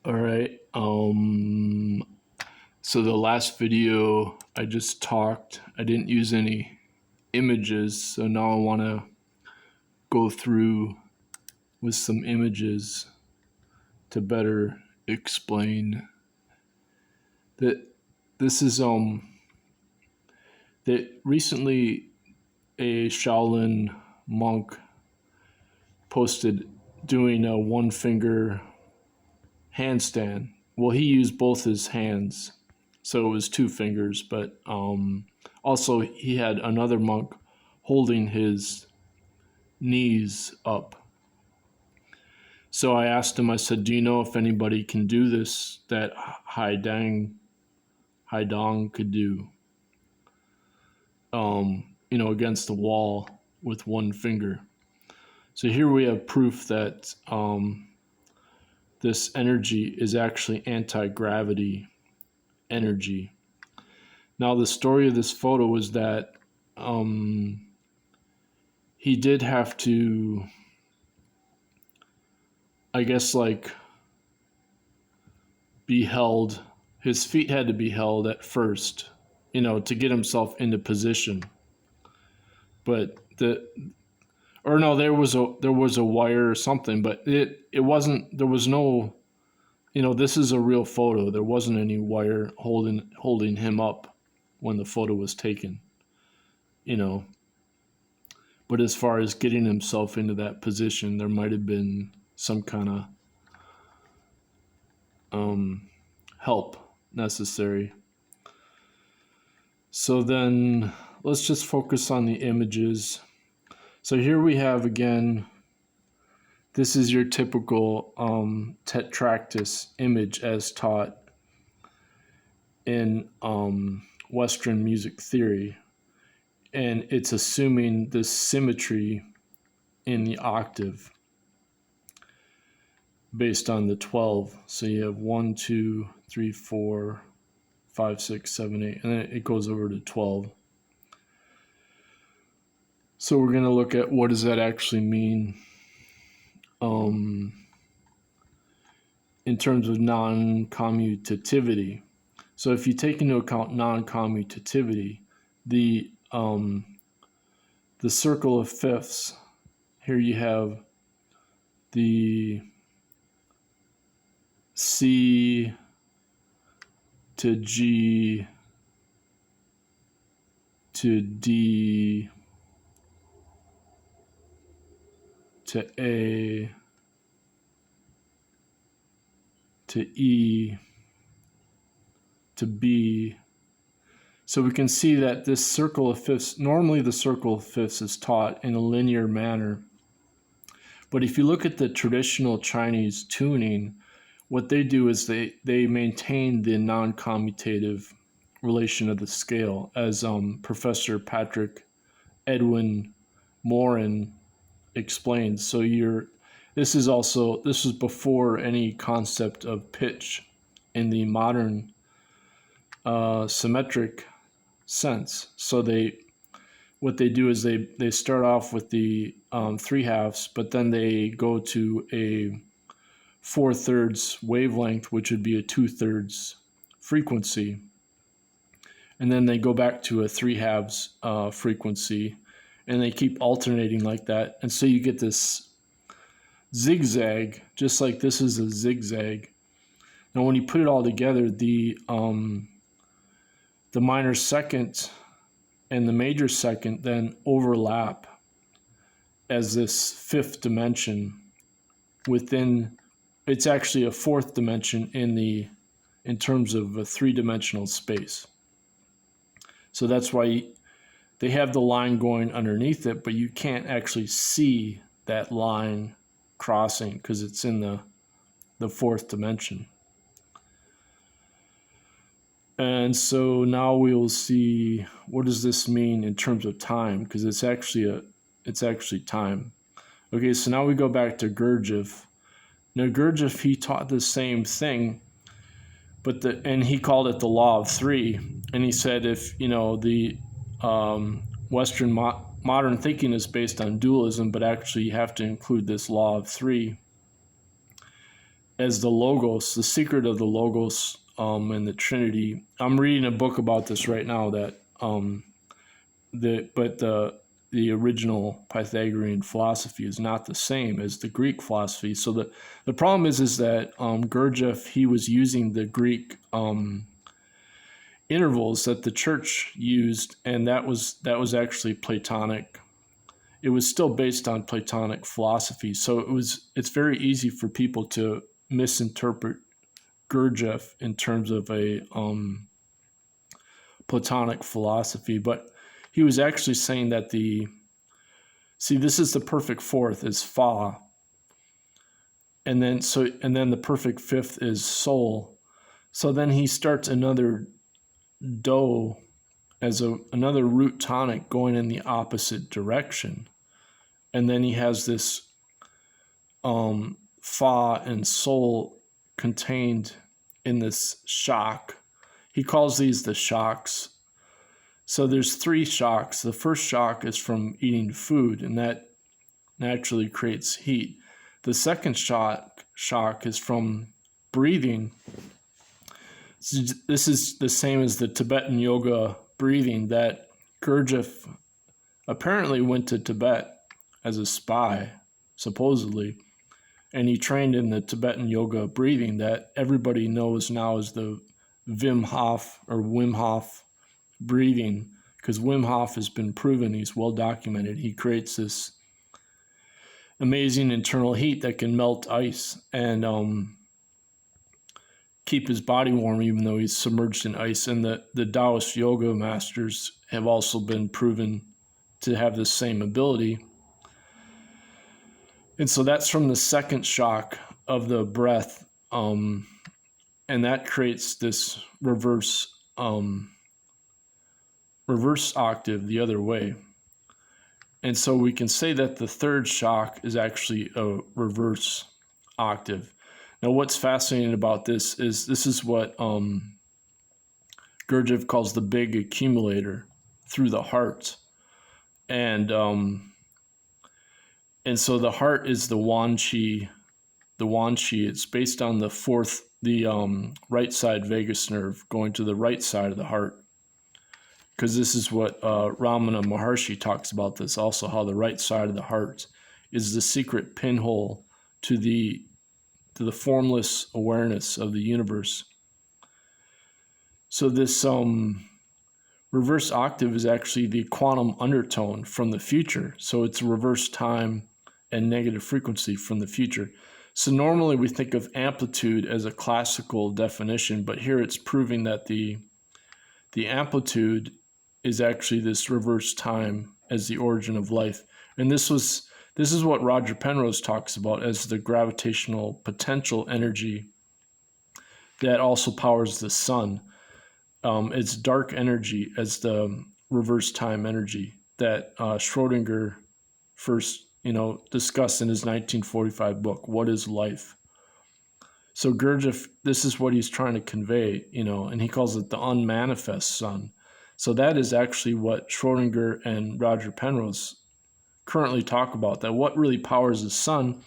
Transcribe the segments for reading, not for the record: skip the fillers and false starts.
All right. So the last video I just talked, I didn't use any images, so now I want to go through with some images to better explain that this is that recently a Shaolin monk posted doing a one finger handstand. Well, he used both his hands, so it was two fingers, but also he had another monk holding his knees up. So I asked him, I said, do you know if anybody can do this that Haidong could do, against the wall with one finger? So here we have proof that this energy is actually anti-gravity energy. Now, the story of this photo is that he did have to, I guess, be held. His feet had to be held at first, to get himself into position. But there was a wire or something, but it wasn't. There was no, this is a real photo. There wasn't any wire holding him up when the photo was taken. But as far as getting himself into that position, there might have been some kind of help necessary. So then let's just focus on the images. So here we have, again, this is your typical tetractys image as taught in Western music theory. And it's assuming this symmetry in the octave based on the 12. So you have 1, 2, 3, 4, 5, 6, 7, 8, and then it goes over to 12. So we're going to look at what does that actually mean in terms of non-commutativity. So if you take into account non-commutativity, the circle of fifths, here you have the C to G to D to A to E to B. So we can see that this circle of fifths, normally the circle of fifths is taught in a linear manner. But if you look at the traditional Chinese tuning, what they do is they maintain the non-commutative relation of the scale, as Professor Patrick Edwin Morin explains. So this is before any concept of pitch in the modern symmetric sense. So what they do is they start off with the 3/2, but then they go to a 4/3 wavelength, which would be a 2/3 frequency, and then they go back to a 3/2 frequency, and they keep alternating like that, and so you get this zigzag, just like this is a zigzag. Now, when you put it all together, the minor second and the major second then overlap as this fifth dimension within. It's actually a fourth dimension in terms of a three-dimensional space. So that's why they have the line going underneath it, but you can't actually see that line crossing because it's in the fourth dimension. And so now we'll see, what does this mean in terms of time? Because it's actually time. Okay, so now we go back to Gurdjieff. Now Gurdjieff, he taught the same thing, and he called it the law of three. And he said if the Western modern thinking is based on dualism, but actually you have to include this law of three. as the Logos, the secret of the Logos, and the Trinity. I'm reading a book about this right now the original Pythagorean philosophy is not the same as the Greek philosophy. So the problem is that Gurdjieff, he was using the Greek intervals that the church used, and that was actually Platonic. It was still based on Platonic philosophy. So it's very easy for people to misinterpret Gurdjieff in terms of a Platonic philosophy, but he was actually saying that this is the perfect fourth is Fa, and then the perfect fifth is Sol. So then he starts another Do as another root tonic going in the opposite direction, and then he has this Fa and Sol contained in this shock. He calls these the shocks. So there's 3 shocks. The first shock is from eating food, and that naturally creates heat. The second shock is from breathing. This is the same as the Tibetan yoga breathing that Gurdjieff apparently went to Tibet as a spy, supposedly, and he trained in the Tibetan yoga breathing that everybody knows now as the Wim Hof breathing, because Wim Hof has been proven, he's well documented. He creates this amazing internal heat that can melt ice and keep his body warm even though he's submerged in ice. And the Taoist yoga masters have also been proven to have the same ability. And so that's from the second shock of the breath, and that creates this reverse octave the other way. And so we can say that the third shock is actually a reverse octave. Now, what's fascinating about this is what Gurdjieff calls the big accumulator through the heart. And so the heart is the Wan Qi. The Wan Qi, it's based on the right side vagus nerve going to the right side of the heart. Because this is what Ramana Maharshi talks about this also, how the right side of the heart is the secret pinhole to the formless awareness of the universe. So this reverse octave is actually the quantum undertone from the future. So it's reverse time and negative frequency from the future. So normally we think of amplitude as a classical definition, but here it's proving that the amplitude is actually this reverse time as the origin of life. And this is what Roger Penrose talks about as the gravitational potential energy that also powers the sun. It's dark energy as the reverse time energy that Schrodinger first, discussed in his 1945 book, What is Life? So Gurdjieff, this is what he's trying to convey, and he calls it the unmanifest sun. So that is actually what Schrodinger and Roger Penrose currently talk about, that what really powers the sun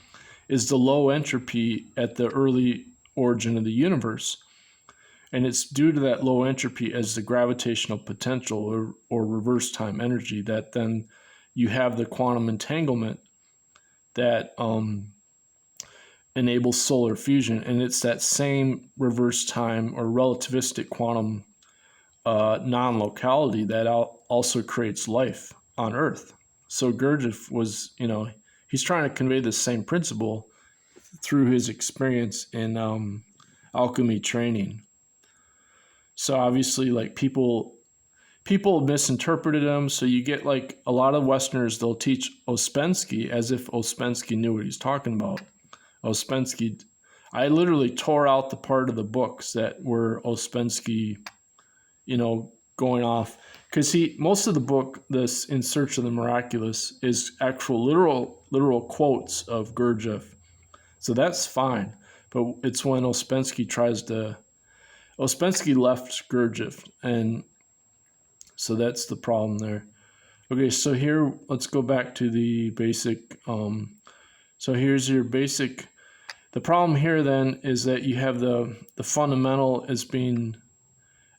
is the low entropy at the early origin of the universe. And it's due to that low entropy as the gravitational potential or reverse time energy that then you have the quantum entanglement that enables solar fusion. And it's that same reverse time or relativistic quantum non-locality that also creates life on Earth. So Gurdjieff was, he's trying to convey the same principle through his experience in alchemy training. So obviously, people misinterpreted him. So you get like a lot of Westerners, they'll teach Ouspensky as if Ouspensky knew what he's talking about. Ouspensky, I literally tore out the part of the books that were Ouspensky, going off, because most of the book, this In Search of the Miraculous, is actual literal quotes of Gurdjieff. So that's fine. But it's when Ouspensky Ouspensky left Gurdjieff, and so that's the problem there. Okay, so here, let's go back to the basic. So here's your basic. The problem here then is that you have the fundamental as being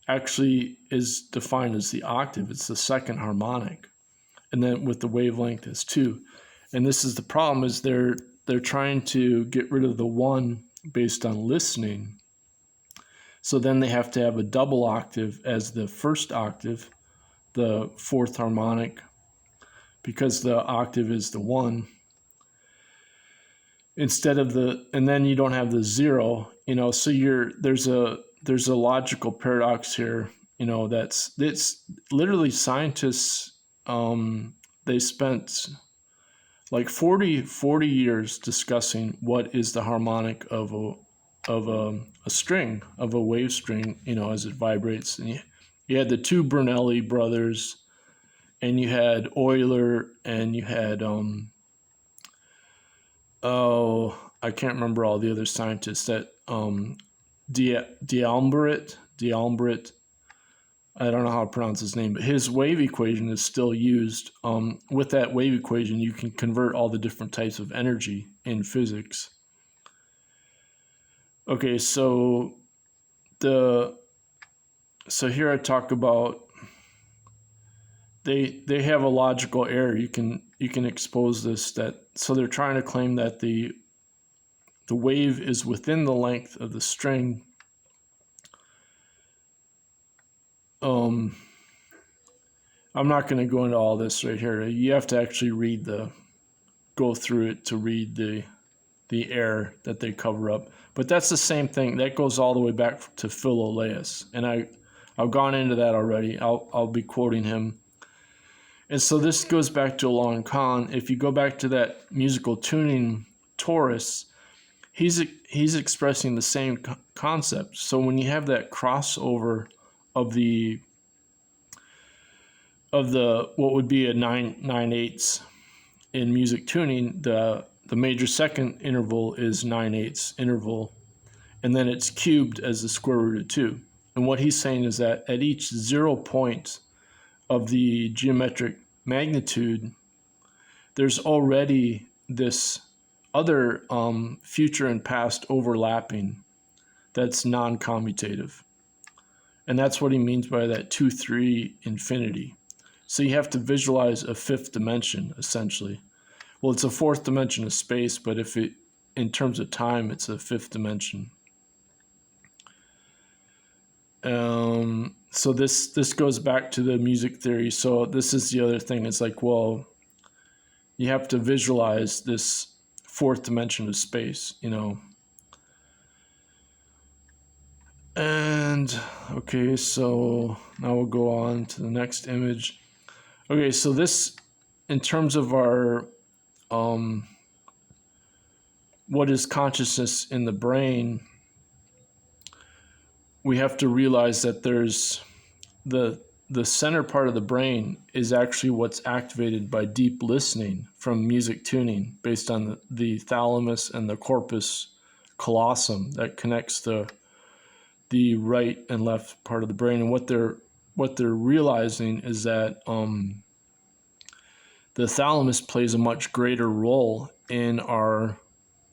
actually is defined as the octave. It's the second harmonic. And then with the wavelength is 2. And this is the problem, is they're trying to get rid of the 1 based on listening. So then they have to have a double octave as the first octave, the fourth harmonic, because the octave is the 1. Instead of and then you don't have the 0, so there's a logical paradox here, it's literally scientists, they spent like 40 years discussing what is the harmonic of a string, of a wave string, as it vibrates. And you had the two Brunelli brothers, and you had Euler, and you had I can't remember all the other scientists that D'Alembert. I don't know how to pronounce his name, but his wave equation is still used. With that wave equation, you can convert all the different types of energy in physics. Okay, so here I talk about they have a logical error. You can expose this, so they're trying to claim that the wave is within the length of the string. I'm not going to go into all this right here. You have to actually go through it to read the error that they cover up. But that's the same thing. That goes all the way back to Philolaus. And I've gone into that already. I'll be quoting him. And so this goes back to Alon Khan. If you go back to that musical tuning Taurus, he's expressing the same concept. So when you have that crossover of the what would be a 9/8 in music tuning, the major second interval is 9/8 interval, and then it's cubed as the square root of 2. And what he's saying is that at each 0 point of the geometric magnitude, there's already this other future and past overlapping that's non-commutative. And that's what he means by that 2-3 infinity. So you have to visualize a fifth dimension, essentially. Well, it's a fourth dimension of space, but in terms of time, it's a fifth dimension. So this goes back to the music theory. So this is the other thing. It's like, well, you have to visualize this fourth dimension of space, And, okay, so now we'll go on to the next image. Okay, so this, in terms of our, what is consciousness in the brain, we have to realize that there's the center part of the brain is actually what's activated by deep listening from music tuning based on the thalamus and the corpus callosum that connects the right and left part of the brain. And what they're realizing is that the thalamus plays a much greater role in our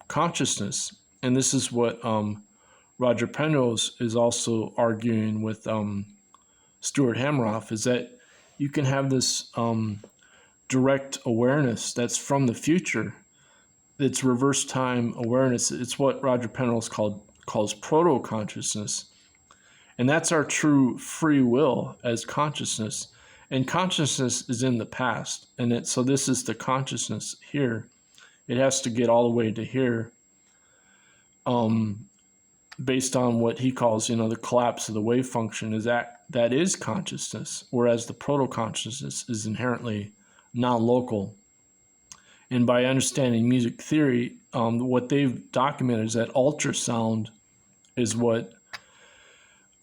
consciousness. And this is what Roger Penrose is also arguing with Stuart Hameroff, is that you can have this direct awareness that's from the future. It's reverse time awareness. It's what Roger Penrose calls proto-consciousness. And that's our true free will as consciousness. And consciousness is in the past. And so this is the consciousness here. It has to get all the way to here, based on what he calls, the collapse of the wave function, is that is consciousness, whereas the proto-consciousness is inherently non-local. And by understanding music theory, what they've documented is that ultrasound is what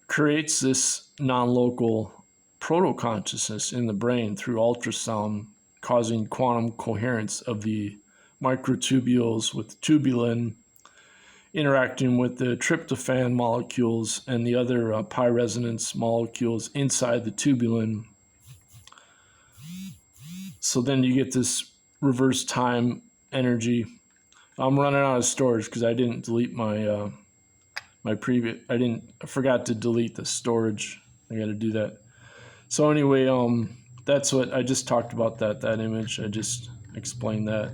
creates this non-local proto-consciousness in the brain through ultrasound, causing quantum coherence of the microtubules with tubulin interacting with the tryptophan molecules and the other pi resonance molecules inside the tubulin. So then you get this reverse time energy. I'm running out of storage because I didn't delete my my previous. I forgot to delete the storage. I got to do that. So anyway, that's what I just talked about. That image. I just explained that.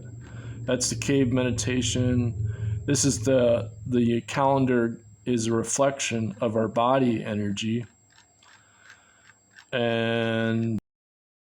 That's the cave meditation. This is the calendar is a reflection of our body energy. And